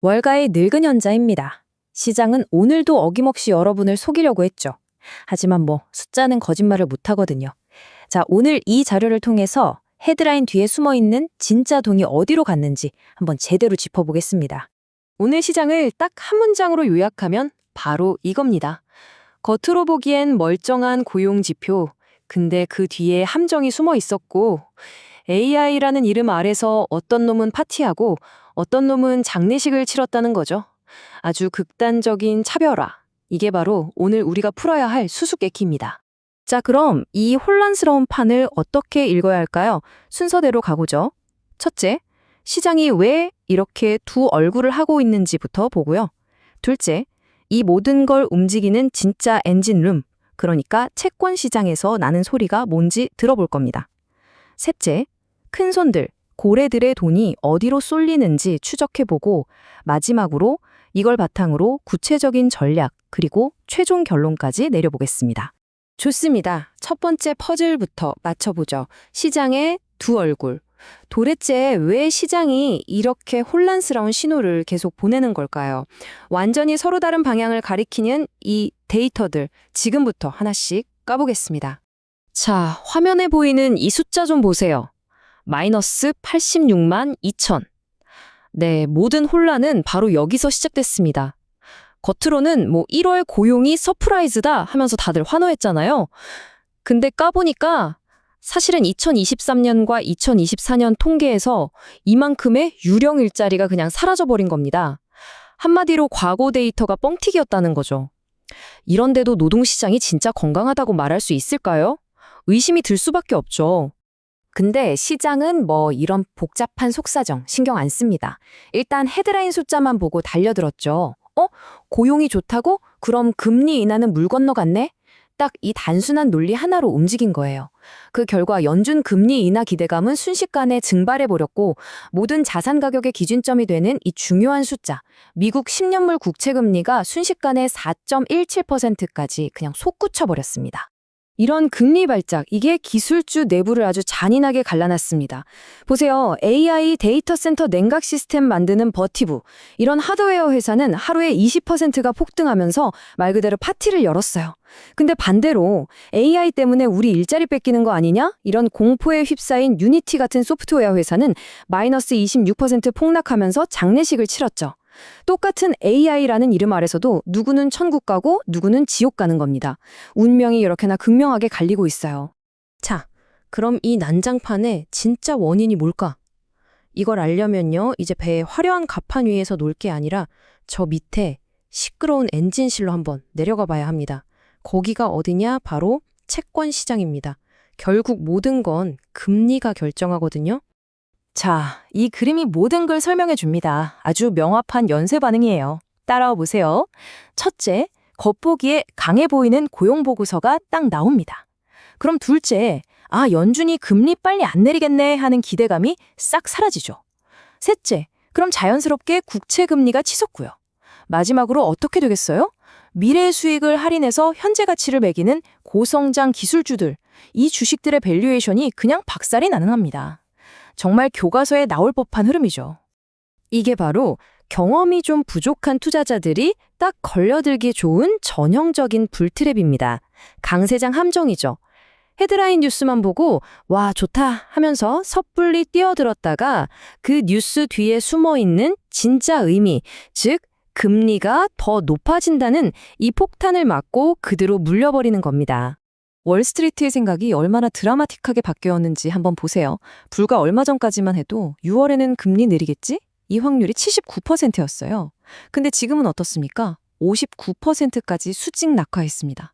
월가의 늙은 현자입니다. 시장은 오늘도 어김없이 여러분을 속이려고 했죠. 하지만 숫자는 거짓말을 못하거든요. 자, 오늘 이 자료를 통해서 헤드라인 뒤에 숨어 있는 진짜 돈이 어디로 갔는지 한번 제대로 짚어보겠습니다. 오늘 시장을 딱 한 문장으로 요약하면 바로 이겁니다. 겉으로 보기엔 멀쩡한 고용 지표, 근데 그 뒤에 함정이 숨어 있었고, AI라는 이름 아래서 어떤 놈은 파티하고 어떤 놈은 장례식을 치렀다는 거죠. 아주 극단적인 차별화. 이게 바로 오늘 우리가 풀어야 할 수수께끼입니다. 자, 그럼 이 혼란스러운 판을 어떻게 읽어야 할까요? 순서대로 가보죠. 첫째, 시장이 왜 이렇게 두 얼굴을 하고 있는지부터 보고요. 둘째, 이 모든 걸 움직이는 진짜 엔진룸, 그러니까 채권 시장에서 나는 소리가 뭔지 들어볼 겁니다. 셋째, 큰 손들, 고래들의 돈이 어디로 쏠리는지 추적해보고 마지막으로 이걸 바탕으로 구체적인 전략 그리고 최종 결론까지 내려보겠습니다. 좋습니다. 첫 번째 퍼즐부터 맞춰보죠. 시장의 두 얼굴. 도대체 왜 시장이 이렇게 혼란스러운 신호를 계속 보내는 걸까요? 완전히 서로 다른 방향을 가리키는 이 데이터들 지금부터 하나씩 까보겠습니다. 자, 화면에 보이는 이 숫자 좀 보세요. 마이너스 86만 2천. 네, 모든 혼란은 바로 여기서 시작됐습니다. 겉으로는 1월 고용이 서프라이즈다 하면서 다들 환호했잖아요. 근데 까보니까 사실은 2023년과 2024년 통계에서 이만큼의 유령 일자리가 그냥 사라져버린 겁니다. 한마디로 과거 데이터가 뻥튀기였다는 거죠. 이런데도 노동시장이 진짜 건강하다고 말할 수 있을까요? 의심이 들 수밖에 없죠. 근데 시장은 이런 복잡한 속사정 신경 안 씁니다. 일단 헤드라인 숫자만 보고 달려들었죠. 고용이 좋다고? 그럼 금리 인하는 물 건너갔네? 딱 이 단순한 논리 하나로 움직인 거예요. 그 결과 연준 금리 인하 기대감은 순식간에 증발해버렸고 모든 자산 가격의 기준점이 되는 이 중요한 숫자, 미국 10년물 국채 금리가 순식간에 4.17%까지 그냥 솟구쳐버렸습니다. 이런 금리 발작, 이게 기술주 내부를 아주 잔인하게 갈라놨습니다. 보세요. AI 데이터 센터 냉각 시스템 만드는 버티브. 이런 하드웨어 회사는 하루에 20%가 폭등하면서 말 그대로 파티를 열었어요. 근데 반대로 AI 때문에 우리 일자리 뺏기는 거 아니냐? 이런 공포에 휩싸인 유니티 같은 소프트웨어 회사는 마이너스 26% 폭락하면서 장례식을 치렀죠. 똑같은 AI라는 이름 아래서도 누구는 천국 가고 누구는 지옥 가는 겁니다. 운명이 이렇게나 극명하게 갈리고 있어요. 자, 그럼 이 난장판의 진짜 원인이 뭘까? 이걸 알려면요, 이제 배의 화려한 갑판 위에서 놀 게 아니라 저 밑에 시끄러운 엔진실로 한번 내려가 봐야 합니다. 거기가 어디냐? 바로 채권 시장입니다. 결국 모든 건 금리가 결정하거든요. 자, 이 그림이 모든 걸 설명해 줍니다. 아주 명확한 연쇄 반응이에요. 따라와 보세요. 첫째, 겉보기에 강해 보이는 고용 보고서가 딱 나옵니다. 그럼 둘째, 연준이 금리 빨리 안 내리겠네 하는 기대감이 싹 사라지죠. 셋째, 그럼 자연스럽게 국채 금리가 치솟고요. 마지막으로 어떻게 되겠어요? 미래의 수익을 할인해서 현재 가치를 매기는 고성장 기술주들, 이 주식들의 밸류에이션이 그냥 박살이 나는 합니다. 정말 교과서에 나올 법한 흐름이죠. 이게 바로 경험이 좀 부족한 투자자들이 딱 걸려들기 좋은 전형적인 불트랩입니다. 강세장 함정이죠. 헤드라인 뉴스만 보고 와 좋다 하면서 섣불리 뛰어들었다가 그 뉴스 뒤에 숨어있는 진짜 의미, 즉 금리가 더 높아진다는 이 폭탄을 맞고 그대로 물려버리는 겁니다. 월스트리트의 생각이 얼마나 드라마틱하게 바뀌었는지 한번 보세요. 불과 얼마 전까지만 해도 6월에는 금리 내리겠지? 이 확률이 79%였어요. 근데 지금은 어떻습니까? 59%까지 수직 낙하했습니다.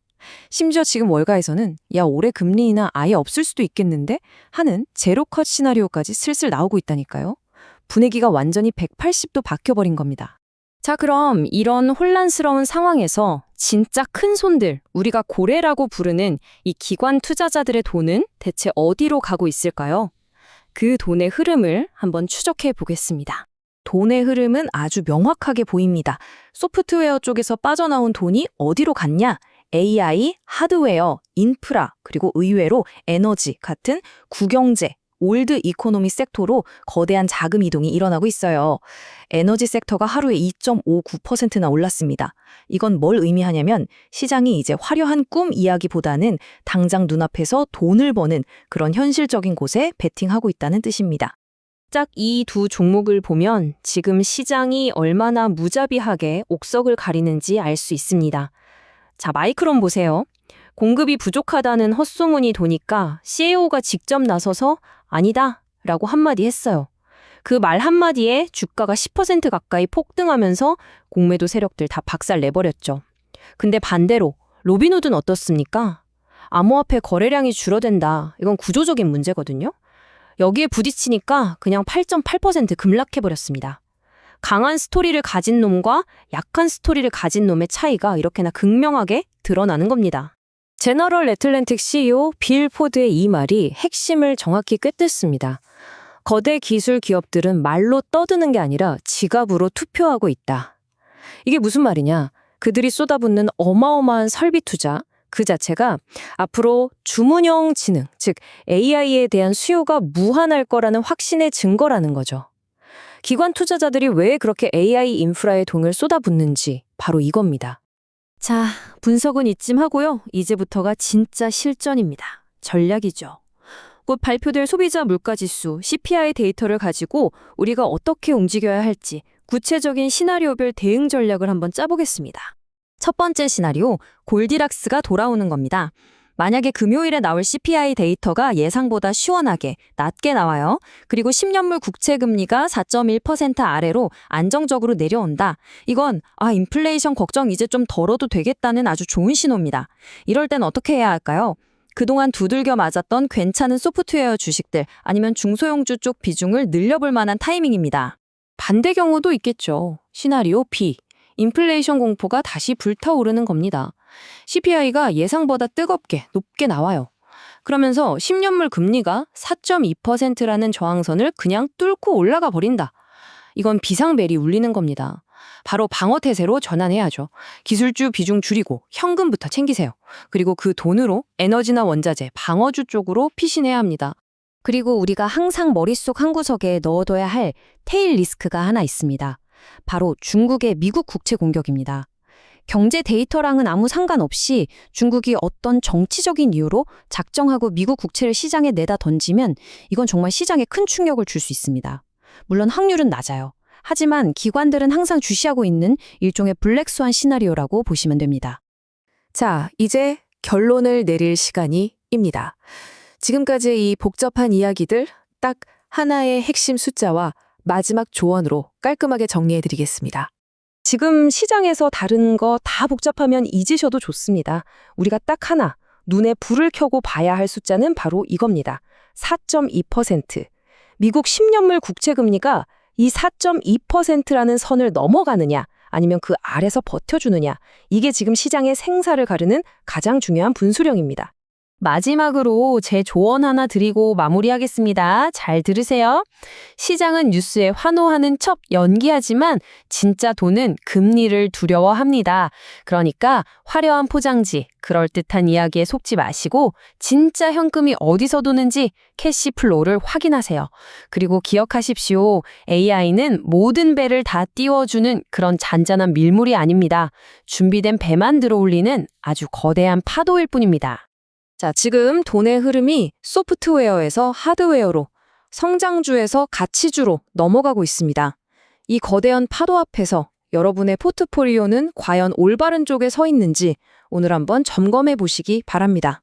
심지어 지금 월가에서는 올해 금리 인하 아예 없을 수도 있겠는데? 하는 제로컷 시나리오까지 슬슬 나오고 있다니까요. 분위기가 완전히 180도 바뀌어버린 겁니다. 자, 그럼 이런 혼란스러운 상황에서 진짜 큰 손들, 우리가 고래라고 부르는 이 기관 투자자들의 돈은 대체 어디로 가고 있을까요? 그 돈의 흐름을 한번 추적해 보겠습니다. 돈의 흐름은 아주 명확하게 보입니다. 소프트웨어 쪽에서 빠져나온 돈이 어디로 갔냐? AI, 하드웨어, 인프라, 그리고 의외로 에너지 같은 구경제, 올드 이코노미 섹터로 거대한 자금 이동이 일어나고 있어요. 에너지 섹터가 하루에 2.59%나 올랐습니다. 이건 뭘 의미하냐면 시장이 이제 화려한 꿈 이야기보다는 당장 눈앞에서 돈을 버는 그런 현실적인 곳에 베팅하고 있다는 뜻입니다. 짝 이 두 종목을 보면 지금 시장이 얼마나 무자비하게 옥석을 가리는지 알 수 있습니다. 자, 마이크론 보세요. 공급이 부족하다는 헛소문이 도니까 CEO가 직접 나서서 아니다 라고 한마디 했어요. 그 말 한마디에 주가가 10% 가까이 폭등하면서 공매도 세력들 다 박살 내버렸죠. 근데 반대로 로빈후드는 어떻습니까? 암호화폐 거래량이 줄어든다. 이건 구조적인 문제거든요. 여기에 부딪히니까 그냥 8.8% 급락해버렸습니다. 강한 스토리를 가진 놈과 약한 스토리를 가진 놈의 차이가 이렇게나 극명하게 드러나는 겁니다. 제너럴 애틀랜틱 CEO 빌 포드의 이 말이 핵심을 정확히 꿰뚫습니다. 거대 기술 기업들은 말로 떠드는 게 아니라 지갑으로 투표하고 있다. 이게 무슨 말이냐? 그들이 쏟아붓는 어마어마한 설비 투자, 그 자체가 앞으로 주문형 지능, 즉 AI에 대한 수요가 무한할 거라는 확신의 증거라는 거죠. 기관 투자자들이 왜 그렇게 AI 인프라에 돈을 쏟아붓는지 바로 이겁니다. 자, 분석은 이쯤 하고요. 이제부터가 진짜 실전입니다. 전략이죠. 곧 발표될 소비자 물가지수 CPI 데이터를 가지고 우리가 어떻게 움직여야 할지 구체적인 시나리오별 대응 전략을 한번 짜보겠습니다. 첫 번째 시나리오, 골디락스가 돌아오는 겁니다. 만약에 금요일에 나올 CPI 데이터가 예상보다 시원하게 낮게 나와요. 그리고 10년물 국채금리가 4.1% 아래로 안정적으로 내려온다. 이건 인플레이션 걱정 이제 좀 덜어도 되겠다는 아주 좋은 신호입니다. 이럴 땐 어떻게 해야 할까요? 그동안 두들겨 맞았던 괜찮은 소프트웨어 주식들 아니면 중소형주 쪽 비중을 늘려볼 만한 타이밍입니다. 반대 경우도 있겠죠. 시나리오 B. 인플레이션 공포가 다시 불타오르는 겁니다. CPI가 예상보다 뜨겁게 높게 나와요. 그러면서 10년물 금리가 4.2%라는 저항선을 그냥 뚫고 올라가 버린다. 이건 비상벨이 울리는 겁니다. 바로 방어태세로 전환해야죠. 기술주 비중 줄이고 현금부터 챙기세요. 그리고 그 돈으로 에너지나 원자재, 방어주 쪽으로 피신해야 합니다. 그리고 우리가 항상 머릿속 한구석에 넣어둬야 할 테일 리스크가 하나 있습니다. 바로 중국의 미국 국채 공격입니다. 경제 데이터랑은 아무 상관없이 중국이 어떤 정치적인 이유로 작정하고 미국 국채를 시장에 내다 던지면 이건 정말 시장에 큰 충격을 줄 수 있습니다. 물론 확률은 낮아요. 하지만 기관들은 항상 주시하고 있는 일종의 블랙스완 시나리오라고 보시면 됩니다. 자, 이제 결론을 내릴 시간입니다. 지금까지의 이 복잡한 이야기들 딱 하나의 핵심 숫자와 마지막 조언으로 깔끔하게 정리해드리겠습니다. 지금 시장에서 다른 거 다 복잡하면 잊으셔도 좋습니다. 우리가 딱 하나, 눈에 불을 켜고 봐야 할 숫자는 바로 이겁니다. 4.2%. 미국 10년물 국채금리가 이 4.2%라는 선을 넘어가느냐 아니면 그 아래서 버텨주느냐, 이게 지금 시장의 생사를 가르는 가장 중요한 분수령입니다. 마지막으로 제 조언 하나 드리고 마무리하겠습니다. 잘 들으세요. 시장은 뉴스에 환호하는 척 연기하지만 진짜 돈은 금리를 두려워합니다. 그러니까 화려한 포장지, 그럴듯한 이야기에 속지 마시고 진짜 현금이 어디서 도는지 캐시플로우를 확인하세요. 그리고 기억하십시오. AI는 모든 배를 다 띄워주는 그런 잔잔한 밀물이 아닙니다. 준비된 배만 들어올리는 아주 거대한 파도일 뿐입니다. 자, 지금 돈의 흐름이 소프트웨어에서 하드웨어로, 성장주에서 가치주로 넘어가고 있습니다. 이 거대한 파도 앞에서 여러분의 포트폴리오는 과연 올바른 쪽에 서 있는지 오늘 한번 점검해 보시기 바랍니다.